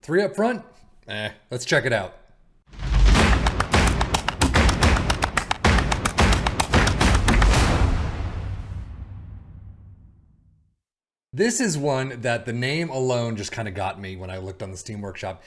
Three up front? Let's check it out. This is one that the name alone just kind of got me when I looked on the Steam Workshop.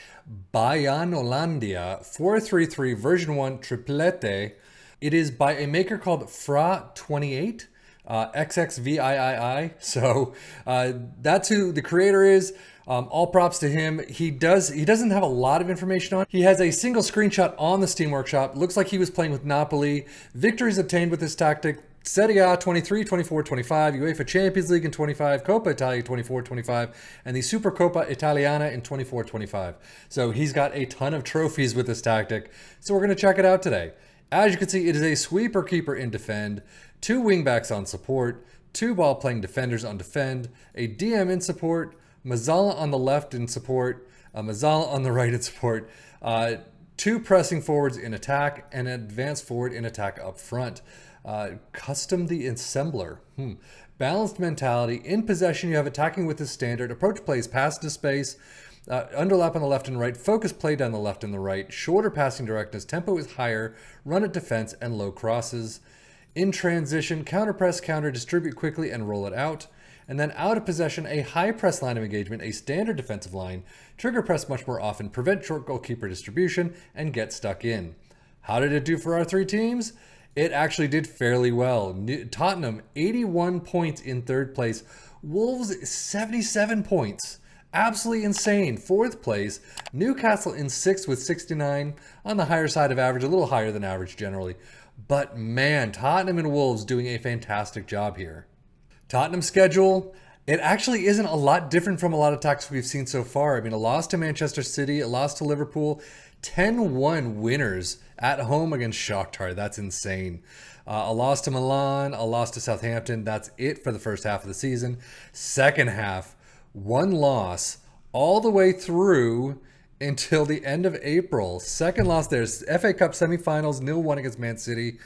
Baianolandia 433 version 1 triplete. It is by a maker called Fra28. XXVIII. So that's who the creator is. All props to him. He doesn't have a lot of information on. He has a single screenshot on the Steam Workshop. Looks like he was playing with Napoli. Victories obtained with this tactic. Serie A 23, 24, 25, UEFA Champions League in 25, Coppa Italia 24, 25, and the Supercoppa Italiana in 24, 25. So he's got a ton of trophies with this tactic. So we're going to check it out today. As you can see, it is a sweeper keeper in defend, two wingbacks on support, two ball-playing defenders on defend, a DM in support, Mazzala on the left in support, a Mazzala on the right in support, two pressing forwards in attack, and an advanced forward in attack up front. Custom the assembler. Balanced mentality. In possession, you have attacking with the standard. Approach plays pass to space. Underlap on the left and right. Focus play down the left and the right. Shorter passing directness. Tempo is higher. Run at defense and low crosses. In transition, counter press, counter, distribute quickly and roll it out. And then out of possession, a high press line of engagement, a standard defensive line, trigger press much more often, prevent short goalkeeper distribution, and get stuck in. How did it do for our three teams? It actually did fairly well. Tottenham, 81 points in third place. Wolves, 77 points. Absolutely insane. Fourth place. Newcastle in sixth with 69, on the higher side of average, a little higher than average generally. But man, Tottenham and Wolves doing a fantastic job here. Tottenham's schedule, it actually isn't a lot different from a lot of tactics we've seen so far. I mean, a loss to Manchester City, a loss to Liverpool, 10-1 winners at home against Shakhtar. That's insane. A loss to Milan, a loss to Southampton. That's it for the first half of the season. Second half, one loss all the way through until the end of April. Second loss there. FA Cup semifinals, 0-1 against Man City.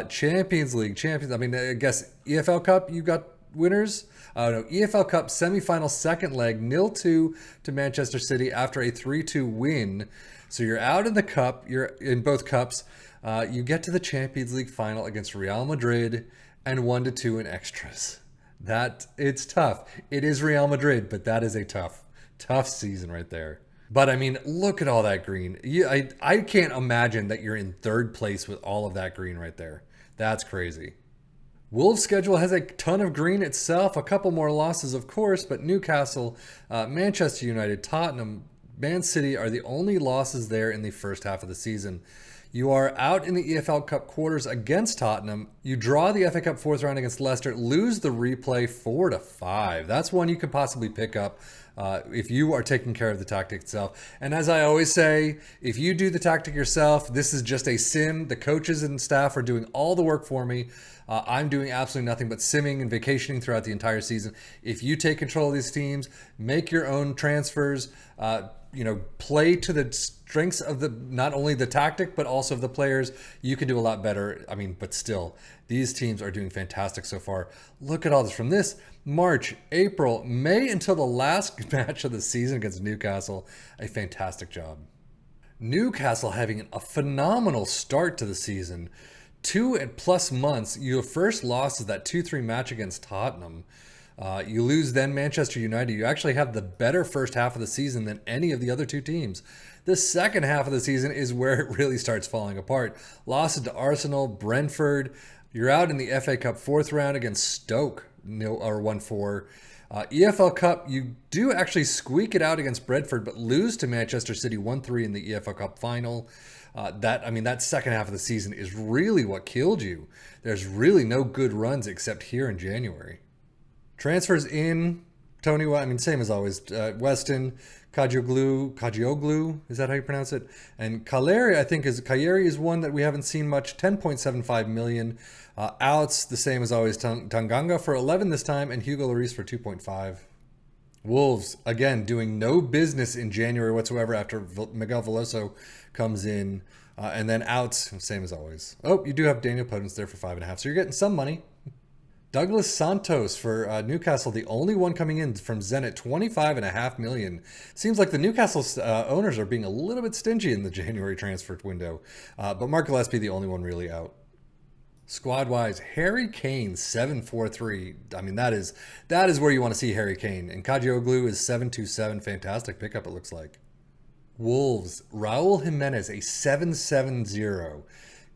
Champions League, I mean, I guess EFL Cup, you got winners. No, EFL Cup semifinal second leg, 0-2 to Manchester City after a 3-2 win. So you're out in the cup, you're in both cups. You get to the Champions League final against Real Madrid and 1-2 in extras. It's tough. It is Real Madrid, but that is a tough season right there. But I mean, look at all that green. I can't imagine that you're in third place with all of that green right there. That's crazy. Wolves' schedule has a ton of green itself. A couple more losses, of course, but Newcastle, Manchester United, Tottenham, Man City are the only losses there in the first half of the season. You are out in the EFL Cup quarters against Tottenham. You draw the FA Cup fourth round against Leicester, lose the replay 4-5. That's one you could possibly pick up if you are taking care of the tactic itself. And as I always say, if you do the tactic yourself, this is just a sim. The coaches and staff are doing all the work for me. I'm doing absolutely nothing but simming and vacationing throughout the entire season. If you take control of these teams, make your own transfers, play to the strengths of not only the tactic, but also of the players, you can do a lot better. I mean, but still, these teams are doing fantastic so far. Look at all this from this March, April, May until the last match of the season against Newcastle. A fantastic job. Newcastle having a phenomenal start to the season. 2+ months. Your first loss is that 2-3 match against Tottenham. You lose then Manchester United. You actually have the better first half of the season than any of the other two teams. The second half of the season is where it really starts falling apart. Losses to Arsenal, Brentford. You're out in the FA Cup fourth round against Stoke, 1-4. EFL Cup, you do actually squeak it out against Brentford, but lose to Manchester City 1-3 in the EFL Cup final. That second half of the season is really what killed you. There's really no good runs except here in January. Transfers in, Tony, same as always. Weston, Kajioglu, is that how you pronounce it? And Kaleri is one that we haven't seen much, 10.75 million. Outs, the same as always, Tanganga for 11 this time, and Hugo Lloris for 2.5. Wolves, again, doing no business in January whatsoever after Miguel Veloso comes in. And then outs, same as always. Oh, you do have Daniel Podence there for 5.5, so you're getting some money. Douglas Santos for Newcastle, the only one coming in from Zenit, 25.5 million. Seems like the Newcastle owners are being a little bit stingy in the January transfer window, but Mark Gillespie, the only one really out. Squad wise, Harry Kane 743. I mean, that is where you want to see Harry Kane. And Kajioglu is 727. Fantastic pickup, it looks like. Wolves, Raul Jimenez a 770.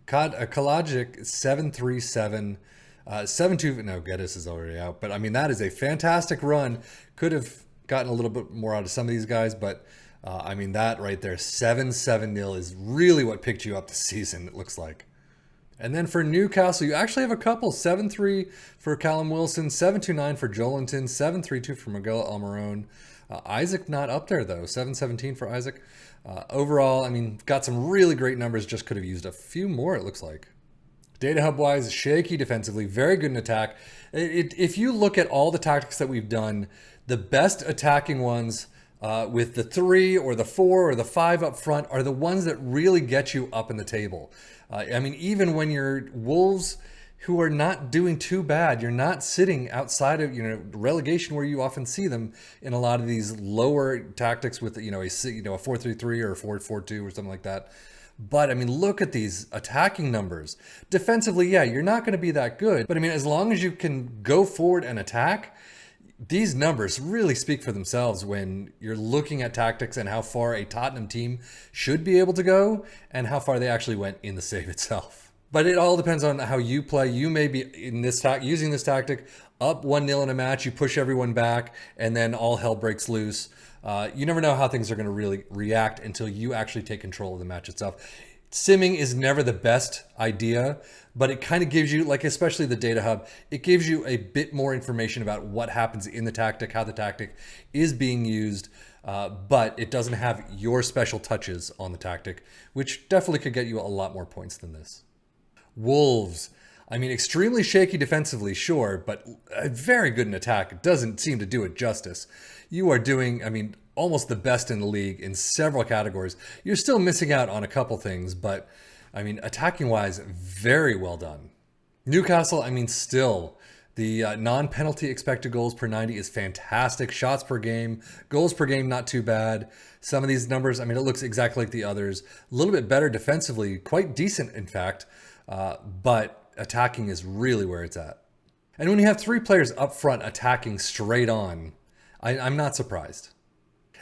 Kalajic 737. 7-2, no, Geddes is already out. But I mean, that is a fantastic run. Could have gotten a little bit more out of some of these guys, but I mean, that right there, 7-7-0 is really what picked you up this season, it looks like. And then for Newcastle, you actually have a couple. 7-3 for Callum Wilson, 7-2-9 for Joelinton, 7-3-2 for Miguel Almiron. Isaac not up there, though. 7-17 for Isaac. Overall, I mean, got some really great numbers. Just could have used a few more, it looks like. Data hub-wise, shaky defensively, very good in attack. If you look at all the tactics that we've done, the best attacking ones with the 3 or the 4 or the 5 up front are the ones that really get you up in the table. I mean, even when you're Wolves who are not doing too bad, you're not sitting outside of, relegation where you often see them in a lot of these lower tactics with, a 4-3-3 or a 4-4-2 or something like that. But I mean, look at these attacking numbers. Defensively, yeah, you're not going to be that good. But I mean, as long as you can go forward and attack, these numbers really speak for themselves when you're looking at tactics and how far a Tottenham team should be able to go and how far they actually went in the save itself. But it all depends on how you play. You may be in this using this tactic up 1-0 in a match, you push everyone back, and then all hell breaks loose. You never know how things are going to really react until you actually take control of the match itself. Simming is never the best idea, but it kind of gives you, like especially the data hub, it gives you a bit more information about what happens in the tactic, how the tactic is being used, but it doesn't have your special touches on the tactic, which definitely could get you a lot more points than this. Wolves. I mean, extremely shaky defensively, sure, but very good in attack. It doesn't seem to do it justice. You are doing, I mean, almost the best in the league in several categories. You're still missing out on a couple things, but I mean, attacking-wise, very well done. Newcastle, I mean, still, the non-penalty expected goals per 90 is fantastic. Shots per game, goals per game, not too bad. Some of these numbers, I mean, it looks exactly like the others. A little bit better defensively, quite decent, in fact, but attacking is really where it's at. And when you have 3 players up front attacking straight on, I'm not surprised.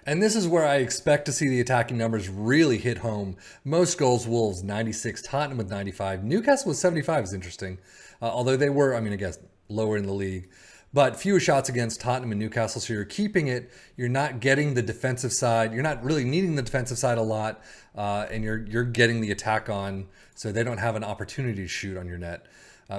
And this is where I expect to see the attacking numbers really hit home. Most goals, Wolves 96, Tottenham with 95. Newcastle with 75 is interesting, although they were, I mean, I guess, lower in the league. But fewer shots against Tottenham and Newcastle, so you're keeping it. You're not getting the defensive side. You're not really needing the defensive side a lot, and you're getting the attack on, so they don't have an opportunity to shoot on your net.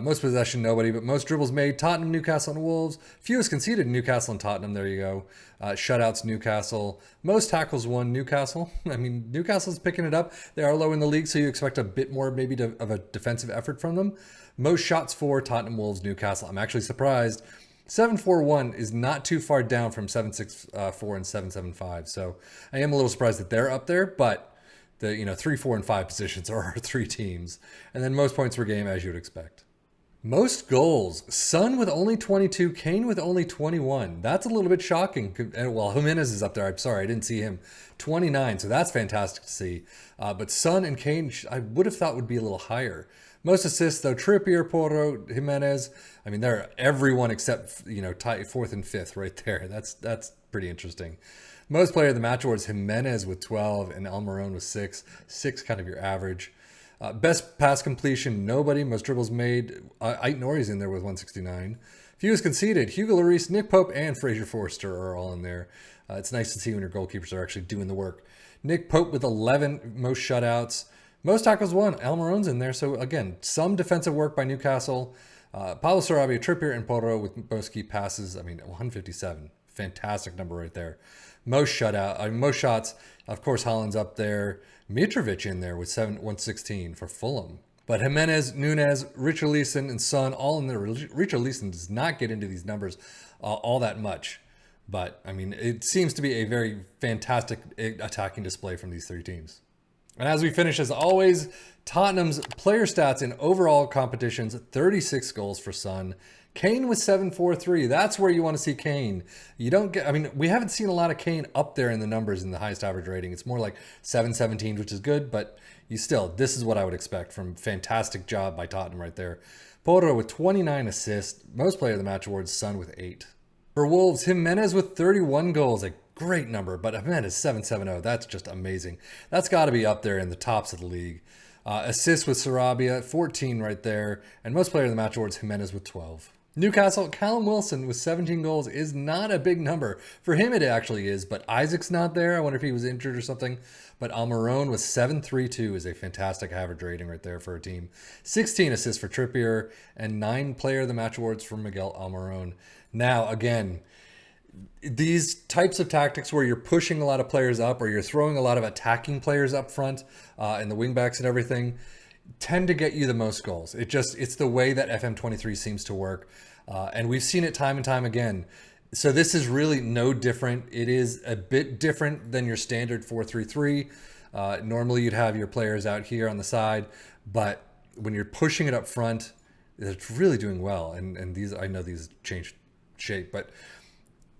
Most possession, nobody, but most dribbles made, Tottenham, Newcastle, and Wolves. Fewest conceded, Newcastle and Tottenham, there you go. Shutouts, Newcastle. Most tackles won, Newcastle. I mean, Newcastle's picking it up. They are low in the league, so you expect a bit more maybe of a defensive effort from them. Most shots for Tottenham, Wolves, Newcastle. I'm actually surprised. 7-4-1 is not too far down from 7-6-4 and 7-7-5. So I am a little surprised that they're up there, but the 3, 4, and 5 positions are our 3 teams. And then most points per game, as you would expect. Most goals, Son with only 22, Kane with only 21. That's a little bit shocking. Well, Jimenez is up there. I'm sorry, I didn't see him. 29, so that's fantastic to see. But Son and Kane, I would have thought would be a little higher. Most assists, though, Trippier, Porro, Jimenez. I mean, they're everyone except, tie 4th and 5th right there. That's pretty interesting. Most player of the match awards, Jimenez with 12 and Almiron with 6. 6 kind of your average. Best pass completion, nobody. Most dribbles made, Ait Nori's in there with 169. Fewest conceded, Hugo Lloris, Nick Pope, and Fraser Forster are all in there. It's nice to see when your goalkeepers are actually doing the work. Nick Pope with 11 most shutouts. Most tackles won, Almiron's in there. So again, some defensive work by Newcastle. Paulo Sarabia, Trippier, and Porro with most key passes. I mean, 157. Fantastic number right there. Most shots, of course, Haaland's up there. Mitrovic in there with 116 for Fulham. But Jimenez, Nunez, Richarlison, and Son all in there. Richarlison does not get into these numbers all that much. But, I mean, it seems to be a very fantastic attacking display from these 3 teams. And as we finish, as always, Tottenham's player stats in overall competitions, 36 goals for Son. Kane with 743. That's where you want to see Kane. You don't get, I mean, we haven't seen a lot of Kane up there in the numbers in the highest average rating. It's more like 717, which is good, but this is what I would expect from fantastic job by Tottenham right there. Porro with 29 assists, most player of the match awards, Son with 8. For Wolves, Jimenez with 31 goals, a great number, but Jimenez 770, that's just amazing. That's got to be up there in the tops of the league. Assists with Sarabia, 14 right there, and most player of the match awards, Jimenez with 12. Newcastle, Callum Wilson with 17 goals is not a big number. For him, it actually is, but Isaac's not there. I wonder if he was injured or something. But Almiron with 732 is a fantastic average rating right there for a team. 16 assists for Trippier and 9 player of the match awards for Miguel Almiron. Now, again, these types of tactics where you're pushing a lot of players up or you're throwing a lot of attacking players up front and the wingbacks and everything tend to get you the most goals. It's the way that FM23 seems to work. And we've seen it time and time again. So this is really no different. It is a bit different than your standard 4-3-3. Normally you'd have your players out here on the side, but when you're pushing it up front, it's really doing well. And these, I know these changed shape, but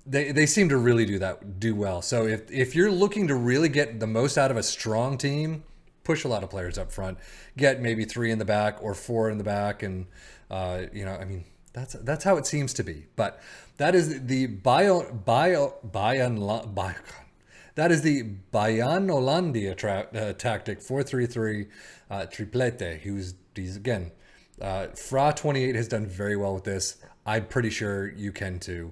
they seem to really do well. So if you're looking to really get the most out of a strong team, push a lot of players up front, get maybe 3 in the back or 4 in the back. And, that's how it seems to be. But that is the Baianolandia tactic, 4-3-3, triplete. He's again, Fra28 has done very well with this. I'm pretty sure you can too.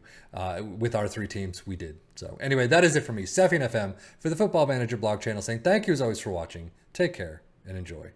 With our 3 teams, we did. So anyway, that is it for me, Seffian FM, for the Football Manager blog channel, saying thank you as always for watching. Take care and enjoy.